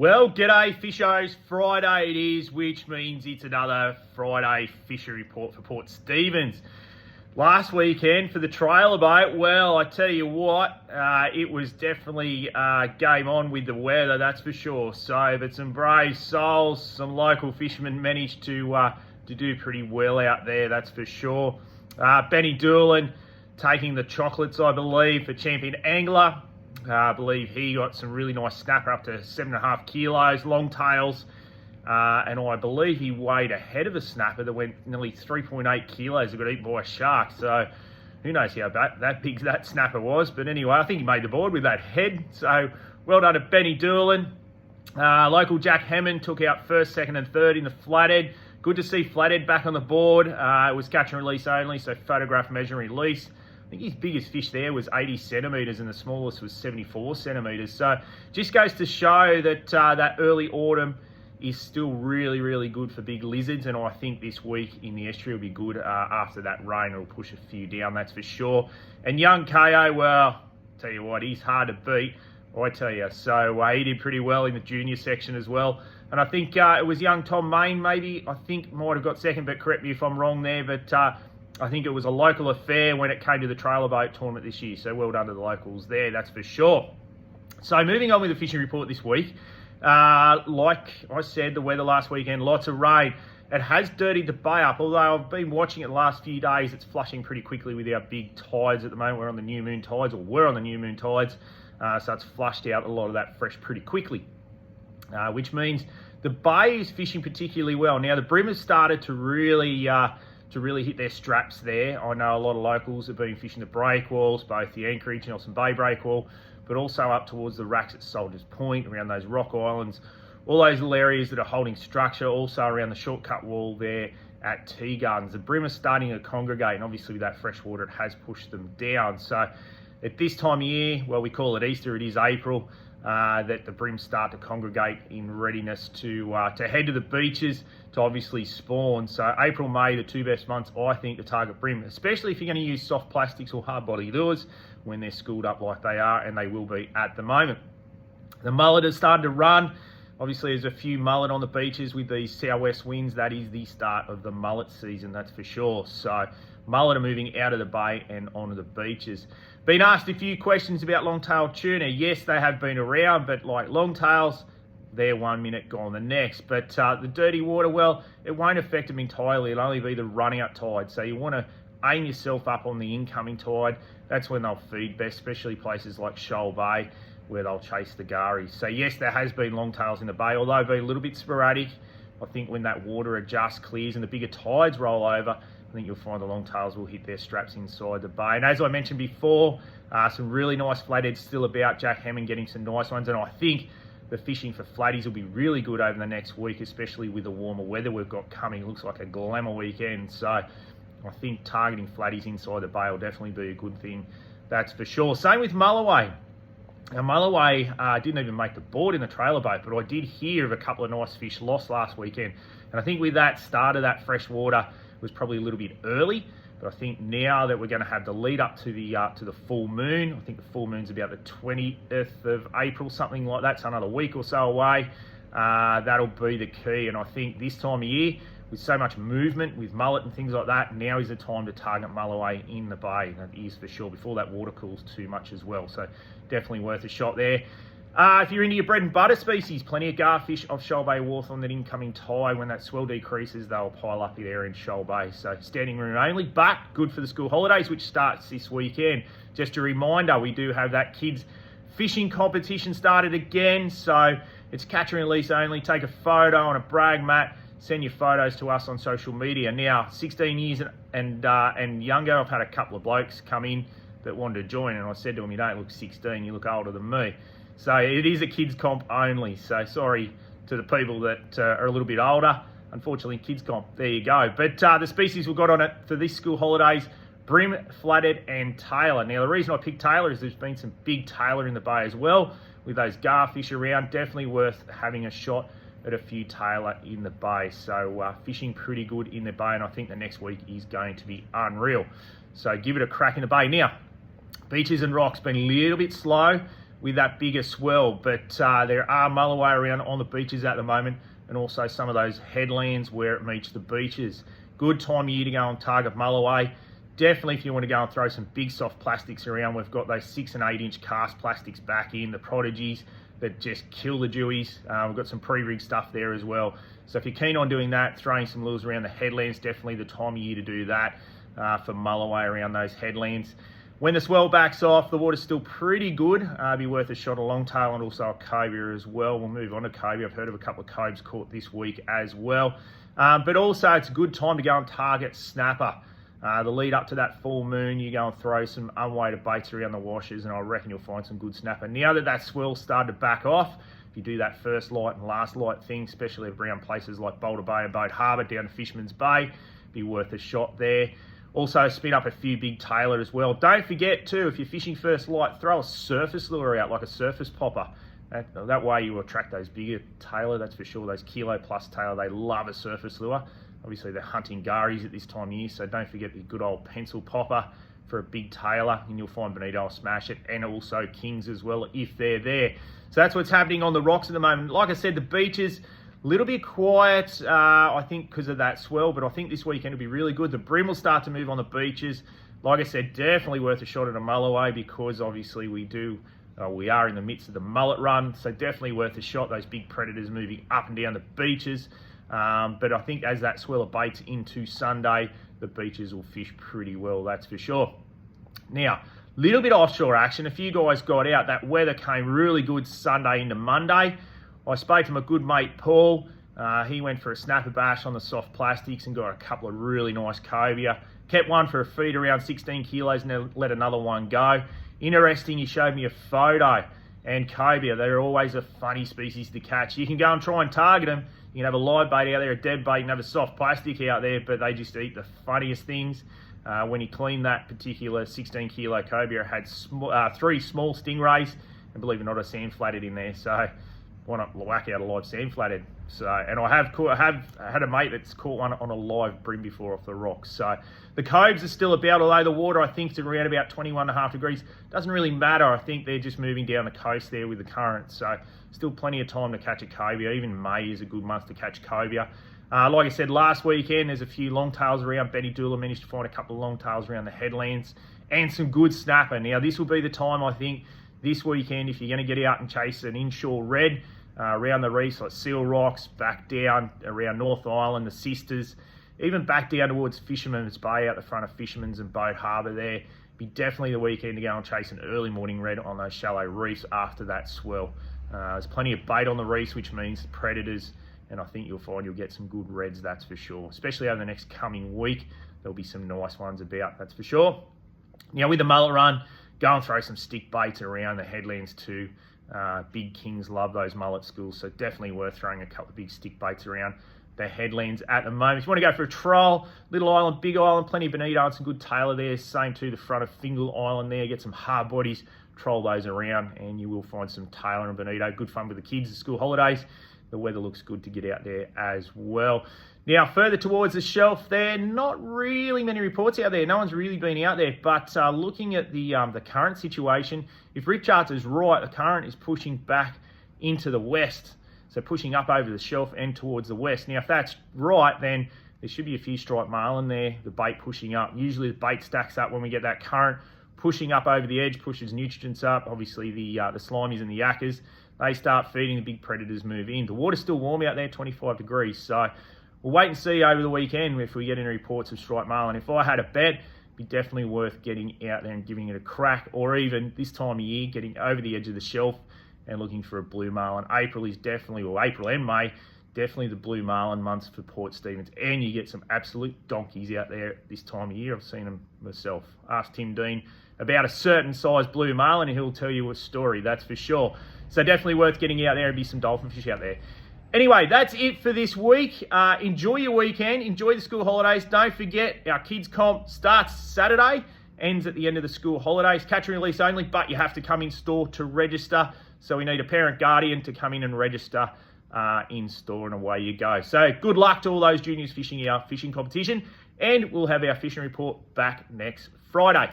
Well, g'day fishers. Friday it is, which means it's another Friday fishery report for Port Stephens. Last weekend for the trailer boat, well, I tell you what, it was definitely game on with the weather, that's for sure. But some brave souls, some local fishermen managed to do pretty well out there, that's for sure. Benny Doolan taking the chocolates, I believe, for champion angler. I believe he got some really nice snapper up to 7.5 kilos, long tails, and I believe he weighed ahead of a snapper that went nearly 3.8 kilos that got eaten by a shark. So who knows how that big that snapper was. But anyway, I think he made the board with that head. So well done to Benny Doolan. Local Jack Hammond took out first, second and third in the flathead. Good to see flathead back on the board. It was catch and release only, so photograph, measure and release. I think his biggest fish there was 80 centimetres and the smallest was 74 centimetres. So just goes to show that that early autumn is still really, really good for big lizards. And I think this week in the estuary will be good after that rain. It'll push a few down, that's for sure. And young KO, well, tell you what, he's hard to beat, I tell you. So he did pretty well in the junior section as well. And I think it was young Tom Main maybe, I think might have got second, but correct me if I'm wrong there. But I think it was a local affair when it came to the trailer boat tournament this year. So well done to the locals there, that's for sure. So moving on with the fishing report this week. Like I said, the weather last weekend, lots of rain. It has dirtied the bay up, although I've been watching it the last few days. It's flushing pretty quickly with our big tides at the moment. We're on the new moon tides, or we're on the new moon tides. So it's flushed out a lot of that fresh pretty quickly, which means the bay is fishing particularly well. Now the brim has started to really hit their straps there. I know a lot of locals have been fishing the breakwalls, both the Anchorage and Nelson Bay breakwall, but also up towards the racks at Soldiers Point, around those rock islands, all those little areas that are holding structure, also around the shortcut wall there at Tea Gardens. The brim is starting to congregate, and obviously with that fresh water, it has pushed them down. So at this time of year, well, we call it Easter, it is April, that the brims start to congregate in readiness to head to the beaches to obviously spawn. So April, May, the two best months, I think, to target brim, especially if you're going to use soft plastics or hard body lures when they're schooled up like they are, and they will be at the moment. The mullet has started to run. Obviously, there's a few mullet on the beaches with these southwest winds. That is the start of the mullet season, that's for sure. So mullet are moving out of the bay and onto the beaches. Been asked a few questions about long-tailed tuna. Yes, they have been around, but like longtails, they're 1 minute, gone the next. But the dirty water, well, it won't affect them entirely. It'll only be the running up tide. So you want to aim yourself up on the incoming tide. That's when they'll feed best, especially places like Shoal Bay, where they'll chase the garies. So yes, there has been longtails in the bay, although been a little bit sporadic. I think when that water adjusts, clears, and the bigger tides roll over, I think you'll find the longtails will hit their straps inside the bay. And as I mentioned before, some really nice flatheads still about. Jack Hammond getting some nice ones, and I think the fishing for flatties will be really good over the next week, especially with the warmer weather we've got coming. It looks like a glamour weekend, so I think targeting flatties inside the bay will definitely be a good thing, that's for sure. Same with Mulloway. Now Mulloway didn't even make the board in the trailer boat, but I did hear of a couple of nice fish lost last weekend. And I think with that start of that fresh water, was probably a little bit early, but I think now that we're going to have the lead up to the full moon, I think the full moon's about the 20th of April, something like that, so another week or so away, that'll be the key. And I think this time of year, with so much movement with mullet and things like that, now is the time to target Mulloway in the bay, that is for sure, before that water cools too much as well. So definitely worth a shot there. If you're into your bread and butter species, plenty of garfish off Shoal Bay Wharf on that incoming tide. When that swell decreases, they'll pile up there in Shoal Bay. So standing room only, but good for the school holidays, which starts this weekend. Just a reminder, we do have that kids fishing competition started again. So it's catch and release only. Take a photo on a brag mat. Send your photos to us on social media. Now, 16 years and younger, I've had a couple of blokes come in that wanted to join, and I said to them, you don't look 16, you look older than me. So it is a kids comp only. So sorry to the people that are a little bit older. Unfortunately, kids comp, there you go. But the species we've got on it for this school holidays, brim, flathead and tailor. Now the reason I picked tailor is there's been some big tailor in the bay as well. With those garfish around, definitely worth having a shot at a few tailor in the bay. So fishing pretty good in the bay, and I think the next week is going to be unreal. So give it a crack in the bay. Now, beaches and rocks been a little bit slow with that bigger swell. But there are mulloway around on the beaches at the moment, and also some of those headlands where it meets the beaches. Good time of year to go and target mulloway. Definitely if you want to go and throw some big soft plastics around, we've got those 6 and 8 inch cast plastics back in, the Prodigies that just kill the dewies. We've got some pre-rig stuff there as well. So if you're keen on doing that, throwing some lures around the headlands, definitely the time of year to do that for mulloway around those headlands. When the swell backs off, the water's still pretty good. Be worth a shot of longtail and also a cobia as well. We'll move on to cobia. I've heard of a couple of cobes caught this week as well. But also it's a good time to go and target snapper. The lead up to that full moon, you go and throw some unweighted baits around the washes, and I reckon you'll find some good snapper. Now that swell started to back off, if you do that first light and last light thing, especially around places like Boulder Bay and Boat Harbour down to Fisherman's Bay, be worth a shot there. Also spin up a few big tailor as well. Don't forget too, if you're fishing first light, throw a surface lure out, like a surface popper. That way you will attract those bigger tailor, that's for sure. Those kilo plus tailor, they love a surface lure. Obviously they're hunting garies at this time of year, so don't forget the good old pencil popper for a big tailor, and you'll find Bonito will smash it, and also kings as well if they're there. So that's what's happening on the rocks at the moment. Like I said, the beaches, a little bit quiet, I think because of that swell, but I think this weekend will be really good. The bream will start to move on the beaches. Like I said, definitely worth a shot at a mulloway, because obviously we are in the midst of the mullet run, so definitely worth a shot. Those big predators moving up and down the beaches. But I think as that swell abates into Sunday, the beaches will fish pretty well, that's for sure. Now, little bit of offshore action. A few guys got out. That weather came really good Sunday into Monday. I spoke to my good mate Paul. He went for a snapper bash on the soft plastics and got a couple of really nice cobia. Kept one for a feed around 16 kilos and then let another one go. Interesting, he showed me a photo. And cobia, they're always a funny species to catch. You can go and try and target them. You can have a live bait out there, a dead bait, and have a soft plastic out there, but they just eat the funniest things. When he cleaned that particular 16 kilo cobia, it had 3 small stingrays, and believe it or not, a sand flathead in there. So why not whack out a live sand flathead? So, and I have had a mate that's caught one on a live bream before off the rocks. So the cobes are still about, although the water I think is around about 21.5 degrees. Doesn't really matter. I think they're just moving down the coast there with the current. So still plenty of time to catch a cobia. Even May is a good month to catch cobia. Like I said, last weekend there's a few longtails around. Benny Doola managed to find a couple of longtails around the headlands and some good snapper. Now this will be the time, I think, this weekend, if you're going to get out and chase an inshore red, around the reefs like Seal Rocks, back down around North Island, the Sisters, even back down towards Fisherman's Bay out the front of Fisherman's and Boat Harbour there. Be definitely the weekend to go and chase an early morning red on those shallow reefs after that swell. There's plenty of bait on the reefs, which means predators, and I think you'll find you'll get some good reds, that's for sure. Especially over the next coming week, there'll be some nice ones about, that's for sure. Now with the mullet run, go and throw some stick baits around the headlands too. Big kings love those mullet schools, so definitely worth throwing a couple of big stick baits around the headlands at the moment. If you want to go for a troll, Little Island, Big Island, plenty of bonito and some good tailor there. Same to the front of Fingal Island there. Get some hard bodies, troll those around, and you will find some tailor and bonito. Good fun with the kids at school holidays. The weather looks good to get out there as well. Now, further towards the shelf there, not really many reports out there. No one's really been out there, but looking at the current situation, if Rick Charts is right, the current is pushing back into the west. So pushing up over the shelf and towards the west. Now, if that's right, then there should be a few striped marlin there, the bait pushing up. Usually the bait stacks up when we get that current pushing up over the edge, pushes nutrients up. Obviously the slimies and the yakkers, they start feeding, the big predators move in. The water's still warm out there, 25 degrees. So we'll wait and see over the weekend if we get any reports of striped marlin. If I had a bet, it'd be definitely worth getting out there and giving it a crack, or even this time of year, getting over the edge of the shelf and looking for a blue marlin. April is definitely, well, April and May, definitely the blue marlin months for Port Stephens, and you get some absolute donkeys out there this time of year. I've seen them myself. Ask Tim Dean about a certain size blue marlin and he'll tell you a story, that's for sure. So definitely worth getting out there and be some dolphin fish out there. Anyway, that's it for this week. Enjoy your weekend, enjoy the school holidays. Don't forget, our kids comp starts Saturday, ends at the end of the school holidays. Catch and release only, but you have to come in store to register. So we need a parent guardian to come in and register in store, and away you go. So good luck to all those juniors fishing our fishing competition, and we'll have our fishing report back next Friday.